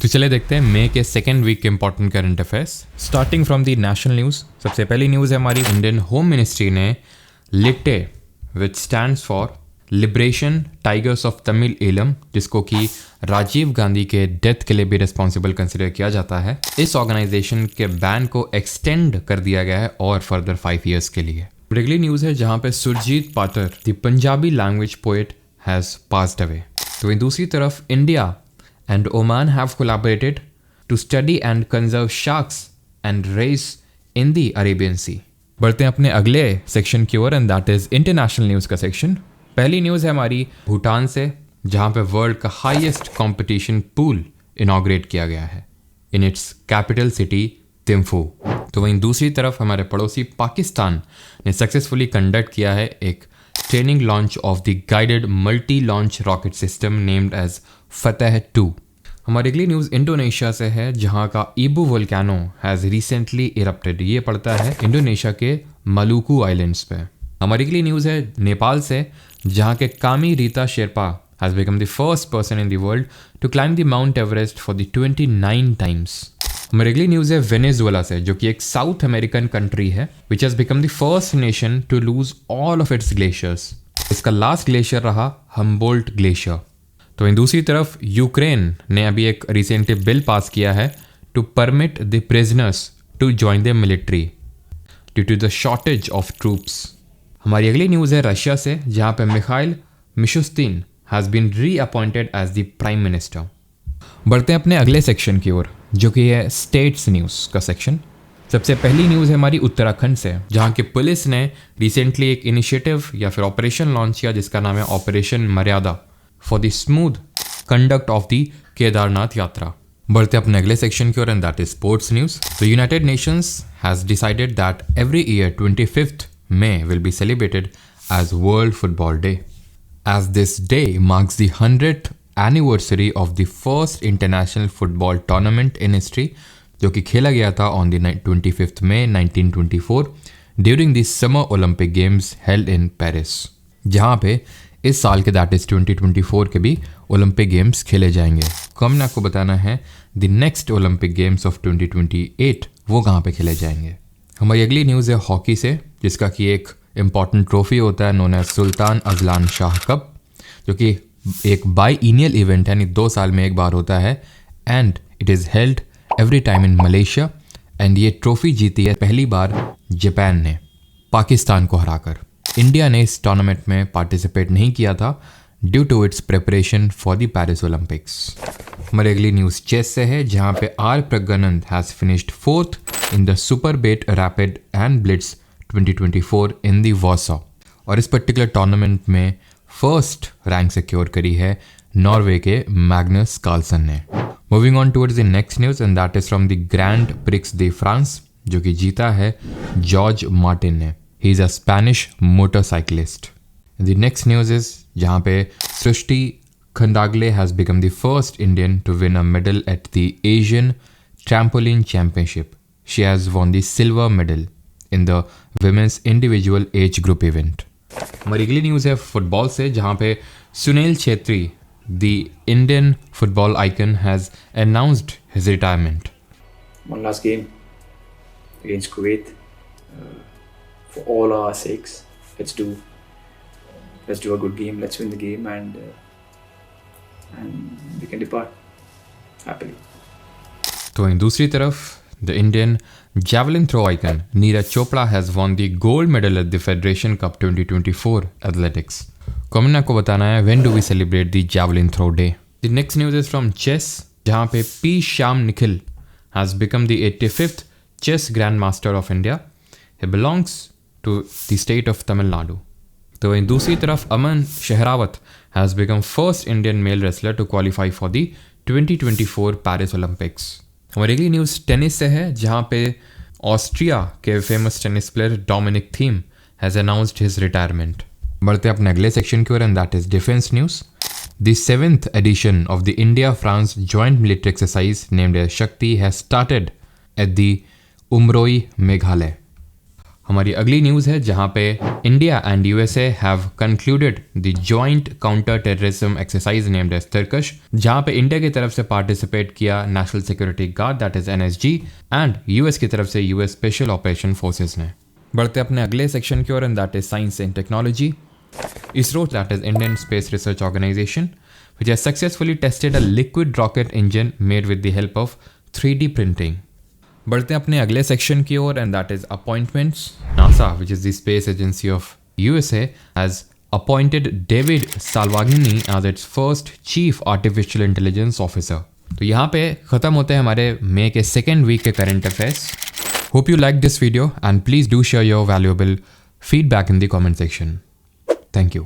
तो चले देखते हैं मई के सेकेंड वीक के important current affairs starting from the national news. सबसे पहली न्यूज़ है हमारी इंडियन होम मिनिस्ट्री ने LTTE which stands for Liberation Tigers of Tamil Eelam, जिसको कि राजीव गांधी के डेथ के लिए भी रिस्पॉन्सिबल कंसिडर किया जाता है, इस ऑर्गेनाइजेशन के बैन को एक्सटेंड कर दिया गया है और फर्दर 5 ईयर्स के लिए। अगली न्यूज़ है जहां पे Surjit Patar the Punjabi language poet has passed away. तो वहीं दूसरी तरफ India and Oman have collaborated to study and conserve sharks and rays in the Arabian Sea। बढ़ते हैं अपने अगले सेक्शन की ओर and that is international news का सेक्शन। पहली न्यूज़ है हमारी भूटान से, जहां पे वर्ल्ड का हाईएस्ट कंपटीशन पूल इनॉग्रेट किया गया है in its capital city Thimphu. तो वहीं दूसरी तरफ हमारे पड़ोसी पाकिस्तान ने सक्सेसफुली कंडक्ट किया है एक training launch of the guided multi launch rocket system named as Fateh 2। हमारी अगली न्यूज़ इंडोनेशिया से है, जहां का Ibu volcano has recently erupted. ये पड़ता है इंडोनेशिया के मलुकू आइलैंड्स पे। हमारी अगली न्यूज़ है नेपाल से, जहां के Kami Rita Sherpa has become the first person in the world to climb the Mount Everest for the 29 times. हमारी अगली न्यूज़ है वेनेजुएला से, जो कि एक साउथ अमेरिकन कंट्री है which has become the first nation to lose all of its glaciers. इसका last glacier रहा हम्बोल्ट ग्लेशियर। तो वहीं दूसरी तरफ यूक्रेन ने अभी एक रिसेंटली बिल पास किया है to permit the prisoners to join the military due to the shortage of troops. हमारी अगली न्यूज़ है रशिया से, जहां पे Mikhail Mishustin has been reappointed as the prime minister. बढ़ते हैं अपने अगले सेक्शन की ओर, जो कि है स्टेट्स न्यूज़ का सेक्शन। सबसे पहली न्यूज़ है हमारी उत्तराखंड से, जहां की पुलिस ने रिसेंटली एक इनिशिएटिव या फिर ऑपरेशन लॉन्च किया जिसका नाम है operation Maryada for the smooth conduct of the Kedarnath yatra. बढ़ते अपने अगले सेक्शन की ओर and that is sports news. तो United Nations has decided that every year 25th May will be celebrated as World Football Day, as this day marks the 100th anniversary of the first international football tournament in history, जो कि खेला गया था on the 25th May 1924 during the Summer Olympic Games held in Paris, जहाँ पे इस साल के दैट इज 2024 के भी ओलंपिक गेम्स खेले जाएंगे। तो हमने आपको बताना है the next Olympic games of 2028 वो कहाँ पे खेले जाएंगे। हमारी अगली न्यूज़ है हॉकी से, जिसका कि एक इम्पॉर्टेंट ट्रॉफी होता है known as Sultan Azlan Shah cup, जो कि एक बाईइनियल इवेंट है, यानी 2 साल में एक बार होता है and it is held every time in Malaysia. And ये ट्रॉफी जीती है पहली बार जापान ने पाकिस्तान को हराकर। इंडिया ने इस टूर्नामेंट में पार्टिसिपेट नहीं किया था due to its preparation for the Paris Olympics. हमारी अगली न्यूज़ चेस से है, जहां पे R Praggnanandhaa has finished 4th in the super bet rapid and blitz 2024 in the Warsaw, और इस पर्टिकुलर टूर्नामेंट में फर्स्ट रैंक सिक्योर करी है नॉर्वे के मैग्नस कार्लसन ने। Moving on towards the next news and that is from the grand prix de France, जो कि जीता है जॉर्ज मार्टिन ने। He is a Spanish motorcyclist. The next news is जहाँ पे सृष्टि Khandagale has become the first Indian to win a medal at the Asian Trampoline Championship. She has won the silver medal in the women's individual age group event. हमारी अगली news है football से, जहाँ पे Sunil Chhetri the Indian football icon has announced his retirement. One last game against Kuwait. For all our sakes, let's do a good game. Let's win the game, and we can depart happily. तो इन दूसरी तरफ the Indian javelin throw icon Neeraj Chopra has won the gold medal at the Federation Cup 2024 athletics. को हमने आपको बताना है when do we celebrate the javelin throw day. The next news is from chess, जहाँ पे P. Shyam Nikhil has become the 85th chess grandmaster of India. He belongs to the state of Tamil Nadu. तो वहीं दूसरी तरफ अमन Sehrawat has become first Indian male wrestler to qualify for the 2024 Paris Olympics. हमारी अगली news tennis से है, जहाँ पे ऑस्ट्रिया के famous tennis player Dominic Thiem has announced his retirement. बढ़ते अपने अगले सेक्शन की ओर and that is defence news. The 7th edition of the India-France joint military exercise named as Shakti has started at the Umroi, Meghalaya. हमारी अगली news है जहां पे India and USA have concluded the joint counter terrorism exercise named as Tarkash, जहां पे India की तरफ से पार्टिसिपेट किया national security guard that is NSG and US की तरफ से यूएस स्पेशल ऑपरेशन फोर्सेस ने। बढ़ते अपने अगले सेक्शन की ओर and that is science and technology. ISRO, that is Indian Space Research Organization, which has successfully tested a liquid rocket engine made with the help of 3D printing. बढ़ते हैं अपने अगले सेक्शन की ओर and that is appointments. NASA, which is the space agency of USA, has appointed David Salvagnini as its first chief artificial intelligence officer. तो यहाँ पे खत्म होते हैं हमारे मई के सेकेंड वीक के current affairs. Hope you like this video and please do share your valuable feedback in the comment section. Thank you.